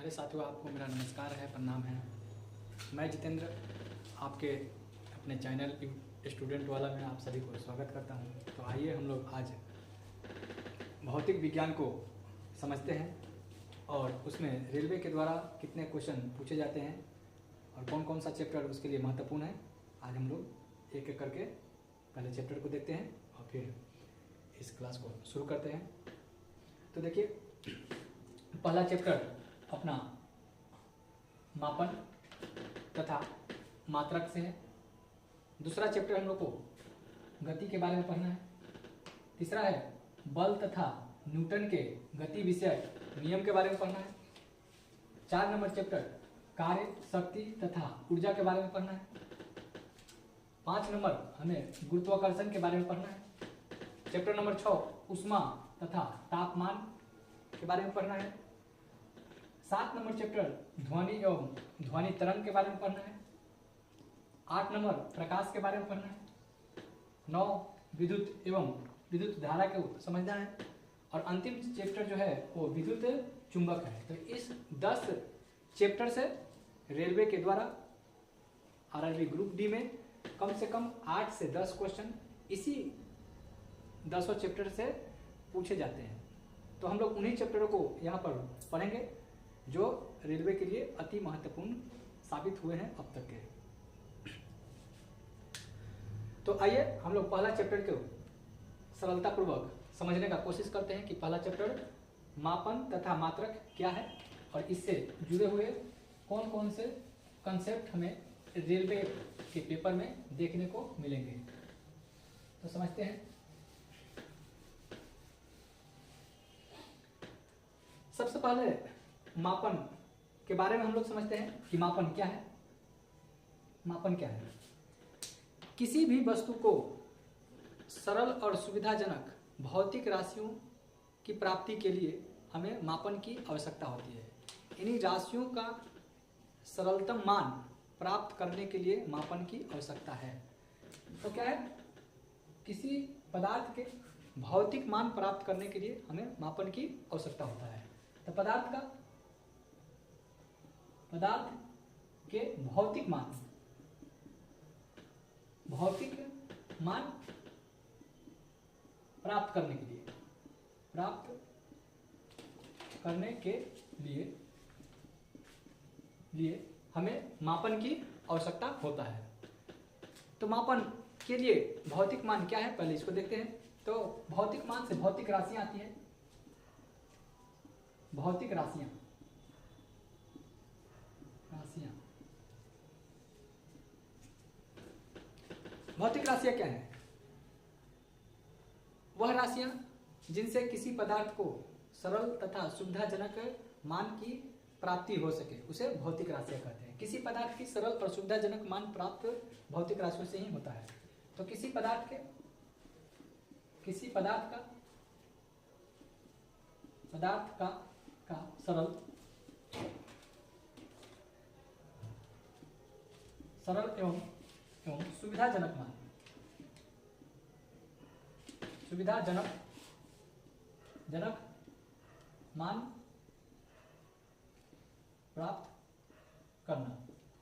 प्यारे साथियों, आपको मेरा नमस्कार है, प्रणाम है। मैं जितेंद्र आपके अपने चैनल स्टूडेंट वाला में आप सभी को स्वागत करता हूं। तो आइए हम लोग आज भौतिक विज्ञान को समझते हैं और उसमें रेलवे के द्वारा कितने क्वेश्चन पूछे जाते हैं और कौन कौन सा चैप्टर उसके लिए महत्वपूर्ण है। आज हम लोग एक एक करके पहले चैप्टर को देखते हैं और फिर इस क्लास को शुरू करते हैं। तो देखिए, पहला चैप्टर अपना मापन तथा मात्रक से है। दूसरा चैप्टर हम लोग को गति के बारे में पढ़ना है। तीसरा है बल तथा न्यूटन के गति विषय नियम के बारे में पढ़ना है। 4 नंबर चैप्टर कार्य, शक्ति तथा ऊर्जा के बारे में पढ़ना है। 5 नंबर हमें गुरुत्वाकर्षण के बारे में पढ़ना है। चैप्टर नंबर 6 ऊष्मा तथा तापमान के बारे में पढ़ना है। 7 नंबर चैप्टर ध्वनि एवं ध्वनि तरंग के बारे में पढ़ना है। 8 नंबर प्रकाश के बारे में पढ़ना है। 9 विद्युत एवं विद्युत धारा को समझना है। और अंतिम चैप्टर जो है वो विद्युत चुंबक है। तो इस 10 चैप्टर से रेलवे के द्वारा आरआरबी ग्रुप डी में कम से कम 8 से 10 क्वेश्चन इसी 10 चैप्टर से पूछे जाते हैं। तो हम लोग उन्हीं चैप्टरों को यहाँ पर पढ़ेंगे जो रेलवे के लिए अति महत्वपूर्ण साबित हुए हैं अब तक के। तो आइए हम लोग पहला चैप्टर को सरलतापूर्वक समझने का कोशिश करते हैं कि पहला चैप्टर मापन तथा मात्रक क्या है और इससे जुड़े हुए कौन कौन से कंसेप्ट हमें रेलवे के पेपर में देखने को मिलेंगे। तो समझते हैं। सबसे पहले मापन के बारे में हम लोग समझते हैं कि मापन क्या है। मापन क्या है? किसी भी वस्तु को सरल और सुविधाजनक भौतिक राशियों की प्राप्ति के लिए हमें मापन की आवश्यकता होती है। इन्हीं राशियों का सरलतम मान प्राप्त करने के लिए मापन की आवश्यकता है। तो क्या है? किसी पदार्थ के भौतिक मान प्राप्त करने के लिए हमें मापन की आवश्यकता होता है। तो पदार्थ के भौतिक मान प्राप्त करने के लिए हमें मापन की आवश्यकता होता है। तो मापन के लिए भौतिक मान क्या है, पहले इसको देखते हैं। तो भौतिक मान से भौतिक राशियां आती हैं। भौतिक राशियां क्या है? वह राशियां जिनसे किसी पदार्थ को सरल तथा सुविधाजनक मान की प्राप्ति हो सके उसे भौतिक राशियां कहते हैं। किसी पदार्थ की सरल और सुविधाजनक मान प्राप्त भौतिक राशियों से ही होता है। तो किसी पदार्थ का सरल एवं सुविधाजनक मान प्राप्त करना।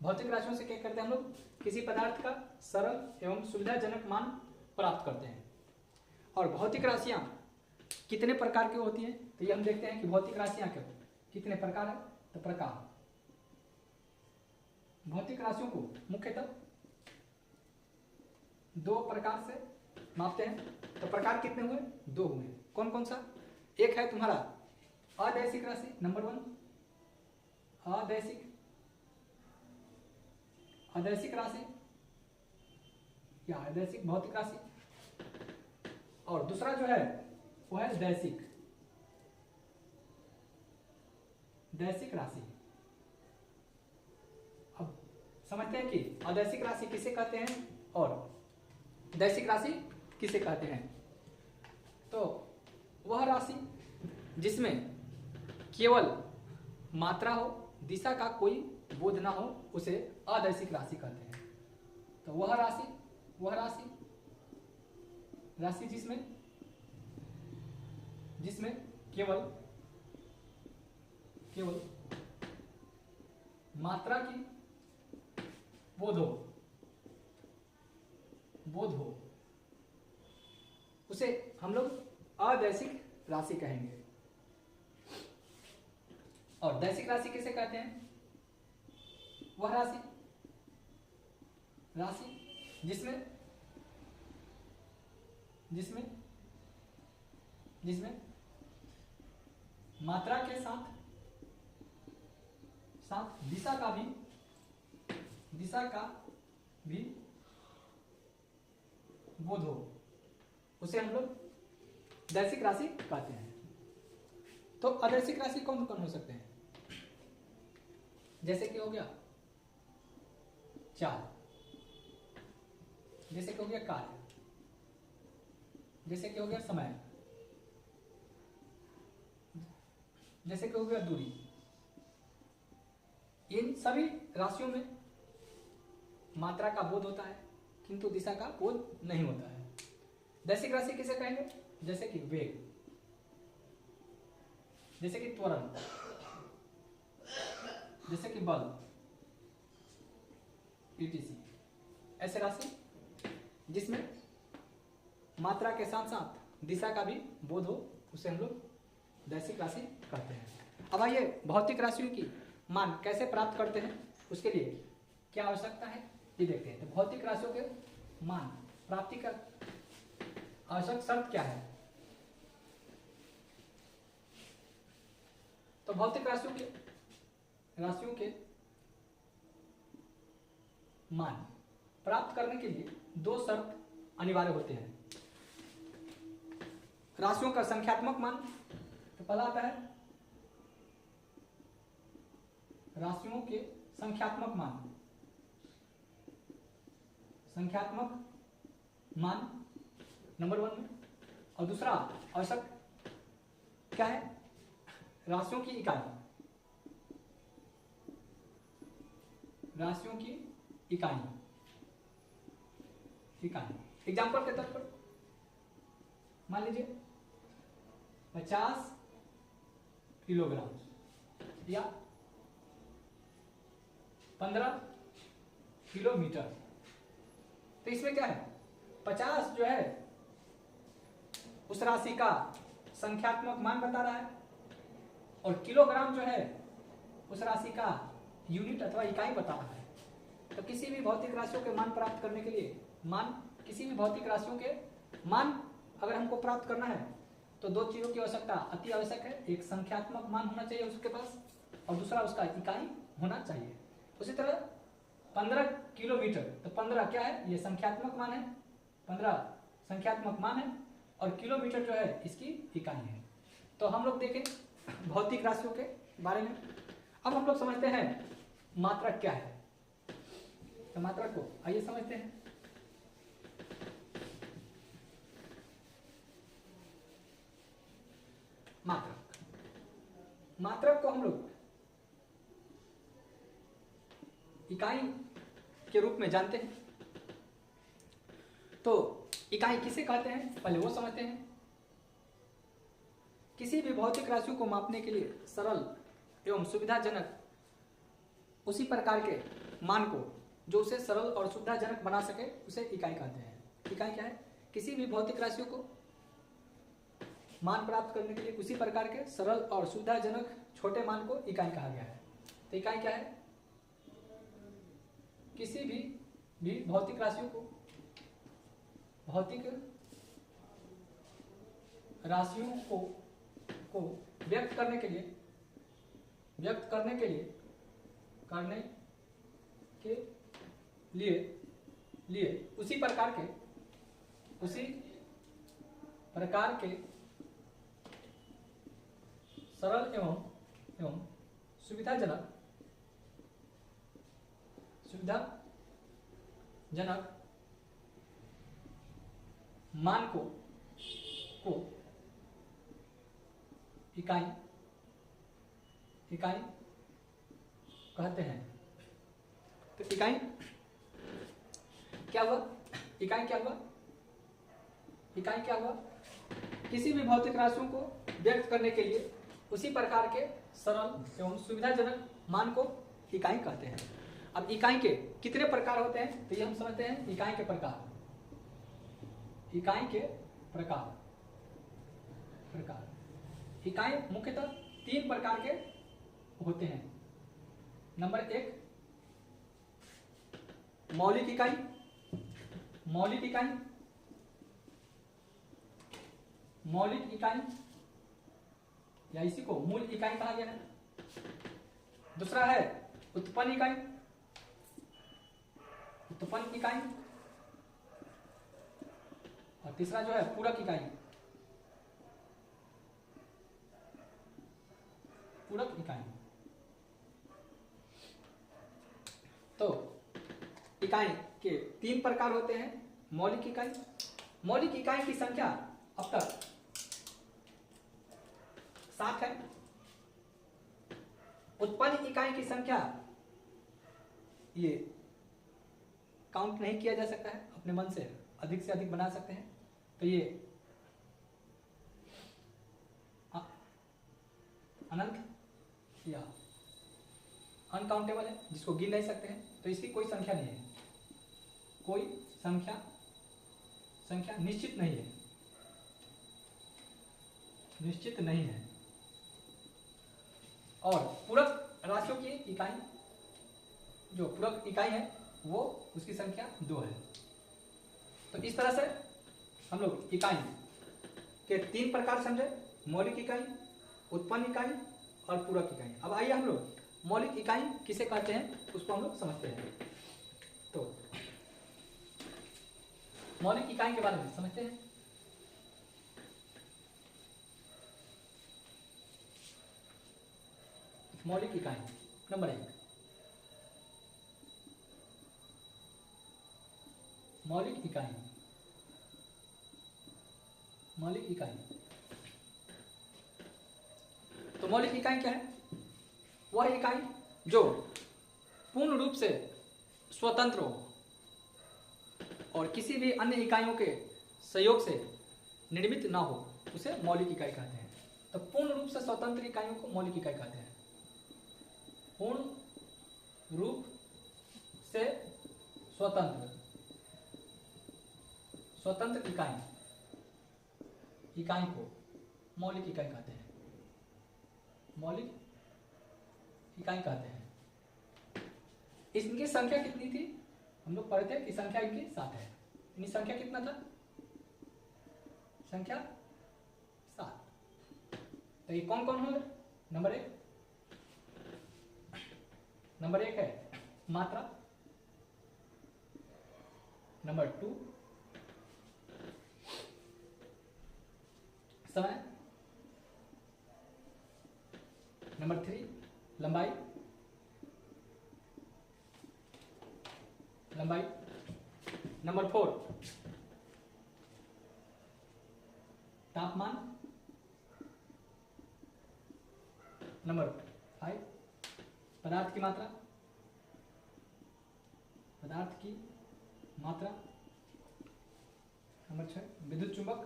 भौतिक राशियों से क्या करते हैं हम लोग? किसी पदार्थ का सरल एवं सुविधाजनक मान प्राप्त करते हैं। और भौतिक राशियां कितने प्रकार की होती हैं? तो ये हम देखते हैं कि भौतिक राशियां कितने प्रकार है। तो प्रकार, भौतिक राशियों को मुख्यतः 2 प्रकार से मापते हैं। तो प्रकार कितने हुए? 2 हुए। कौन कौन सा? एक है तुम्हारा अदैसिक राशि, नंबर 1 अदैसिक राशि या अदैसिक भौतिक राशि। और दूसरा जो है वो है दैसिक राशि। अब समझते हैं कि अदैसिक राशि किसे कहते हैं और दैसिक राशि किसे कहते हैं। तो वह राशि जिसमें केवल मात्रा हो, दिशा का कोई बोध ना हो, उसे अदैसिक राशि कहते हैं। तो वह राशि जिसमें केवल मात्रा की बोध हो उसे हम लोग अदैसिक राशि कहेंगे। और दैसिक राशि किसे कहते हैं? वह राशि जिसमें मात्रा के साथ दिशा का भी बोध हो, उसे हम लोग दैसिक राशि कहते हैं। तो अदैसिक राशि कौन कौन हो सकते हैं? जैसे कि हो गया चाल, जैसे कि हो गया कार्य, जैसे कि हो गया समय, जैसे कि हो गया दूरी। इन सभी राशियों में मात्रा का बोध होता है किंतु दिशा का बोध नहीं होता है। दैसिक राशि किसे कहेंगे? जैसे कि वेग, जैसे कि त्वरण, जैसे कि बल, etc। ऐसे राशि जिसमें मात्रा के साथ साथ दिशा का भी बोध हो, उसे हम लोग दैसिक राशि कहते हैं। अब आइए भौतिक राशियों की मान कैसे प्राप्त करते हैं, उसके लिए क्या आवश्यकता है ये देखते हैं। तो भौतिक राशियों के मान प्राप्ति का आवश्यक शर्त क्या है? तो भौतिक राशियों के मान प्राप्त करने के लिए दो शर्त अनिवार्य होते हैं। राशियों का संख्यात्मक मान, तो पहला आता है राशियों के संख्यात्मक मान नंबर 1 में। और दूसरा आवश्यक क्या है? राशियों की इकाई, राशियों की इकाई। एग्जाम्पल के तौर पर मान लीजिए 50 किलोग्राम या 15 किलोमीटर। तो इसमें क्या है? 50 जो है उस राशि का संख्यात्मक मान बता रहा है और किलोग्राम जो है उस राशि का यूनिट अथवा इकाई बता रहा है। तो किसी भी भौतिक राशियों के मान प्राप्त करने के लिए किसी भी भौतिक राशियों के मान अगर हमको प्राप्त करना है तो दो चीजों की आवश्यकता अति आवश्यक है। एक संख्यात्मक मान होना चाहिए उसके पास और दूसरा उसका इकाई होना चाहिए। उसी तरह 15 किलोमीटर, तो 15 क्या है? ये संख्यात्मक मान है, 15 संख्यात्मक मान है और किलोमीटर जो है इसकी इकाई है। तो हम लोग देखें भौतिक राशियों के बारे में। अब हम लोग समझते हैं मात्रक क्या है। तो मात्रक को आइए समझते हैं। मात्रक को हम लोग इकाई के रूप में जानते हैं। तो इकाई किसे कहते हैं पहले वो समझते हैं। किसी भी भौतिक राशियों को मापने के लिए सरल एवं सुविधाजनक उसी प्रकार के मान को जो उसे सरल और सुविधाजनक बना सके उसे इकाई कहते हैं। इकाई क्या है? किसी भी भौतिक राशियों को मान प्राप्त करने के लिए उसी प्रकार के सरल और सुविधाजनक छोटे मान को इकाई कहा गया है। तो इकाई क्या है? किसी भी भौतिक राशियों को व्यक्त करने के लिए उसी प्रकार के सरल एवं सुविधाजनक मान को इकाई कहते हैं। तो इकाई क्या हुआ? किसी भी भौतिक राशियों को व्यक्त करने के लिए उसी प्रकार के सरल एवं सुविधाजनक मान को इकाई कहते हैं। अब इकाई के कितने प्रकार होते हैं, तो ये हम समझते हैं इकाई के प्रकार। इकाई के प्रकार इकाई मुख्यतः 3 प्रकार के होते हैं। नंबर 1 मौलिक इकाई या इसी को मूल इकाई कहा गया है। दूसरा है उत्पन्न इकाई और तीसरा जो है पूरक इकाई। तो इकाई के 3 प्रकार होते हैं। मौलिक इकाई की संख्या अब तक 7 है। उत्पन्न इकाई की संख्या ये काउंट नहीं किया जा सकता है, अपने मन से अधिक बना सकते हैं। तो ये अनंत या अनकाउंटेबल है, जिसको गिन नहीं सकते हैं। तो इसकी कोई संख्या नहीं है, कोई संख्या निश्चित नहीं है। और पूरक राशियों की इकाई, जो पूरक इकाई है वो उसकी संख्या 2 है। तो इस तरह से हम लोग इकाई के 3 प्रकार समझे, मौलिक इकाई, उत्पन्न इकाई और पूरक इकाई। अब आइए हम लोग मौलिक इकाई किसे कहते हैं उसको हम लोग समझते हैं। तो मौलिक इकाई के बारे में समझते हैं। मौलिक इकाई नंबर 1 मौलिक इकाई तो मौलिक इकाई क्या है? वह इकाई जो पूर्ण रूप से स्वतंत्र हो और किसी भी अन्य इकाइयों के सहयोग से निर्मित ना हो, उसे मौलिक इकाई कहते हैं। तो पूर्ण रूप से स्वतंत्र इकाइयों को मौलिक इकाई कहते हैं। पूर्ण रूप से स्वतंत्र इकाई को मौलिक इकाई कहते हैं। इनकी संख्या कितनी थी? हम लोग पढ़ते हैं कि संख्या इनकी 7 है। इनकी संख्या कितना था? संख्या 7। तो ये कौन कौन होंगे? नंबर एक है मात्रा, नंबर 2 समय, नंबर 3 लंबाई, नंबर 4 तापमान, नंबर 5 पदार्थ की मात्रा, नंबर 6 विद्युत चुंबक,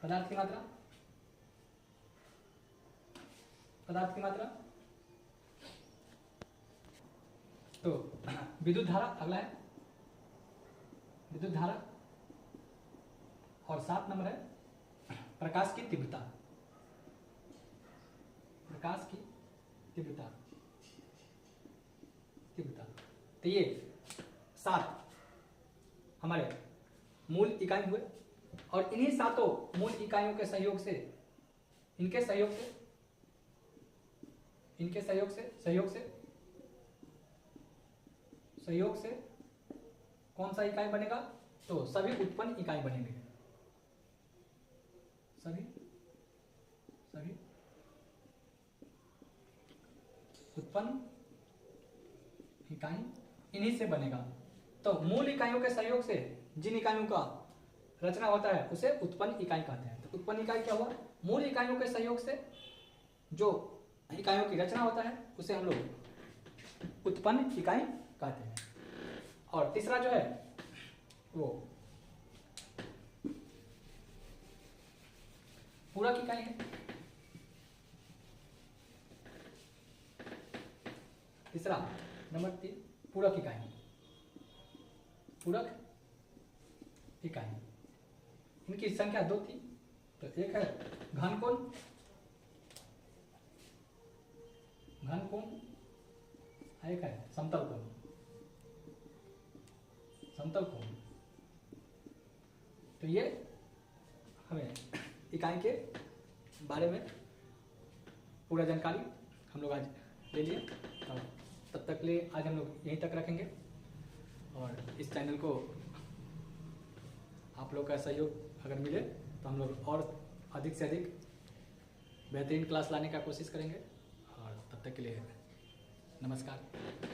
पदार्थ की मात्रा। तो विद्युत धारा अगला है, विद्युत धारा। और 7 नंबर है प्रकाश की तीव्रता। तो ये 7 हमारे मूल इकाई हुए और इन्हीं 7 मूल इकाइयों के सहयोग से, इनके सहयोग से कौन सा इकाई बनेगा? तो सभी उत्पन्न इकाई बनेंगे। सभी उत्पन्न इकाई इन्हीं से बनेगा। तो मूल इकाइयों के सहयोग से जिन इकाइयों का रचना होता है उसे उत्पन्न इकाई कहते हैं। तो उत्पन्न इकाई क्या हुआ? मूल इकाइयों के सहयोग से जो इकाइयों की रचना होता है उसे हम लोग उत्पन्न इकाई कहते हैं। और तीसरा जो है वो पूरक इकाई है। तीसरा नंबर 3 पूरक इकाई। पूरक इकाई इनकी संख्या 2 थी, तो एक है घनकोण, घनकोण, एक है समतल कोण, समतल कोण। तो ये हमें इकाई के बारे में पूरा जानकारी हम लोग आज ले लिए। तो तब तक के लिए आज हम लोग यहीं तक रखेंगे, और इस चैनल को आप लोग का सहयोग अगर मिले तो हम लोग और अधिक से अधिक बेहतरीन क्लास लाने का कोशिश करेंगे। और तब तक के लिए नमस्कार।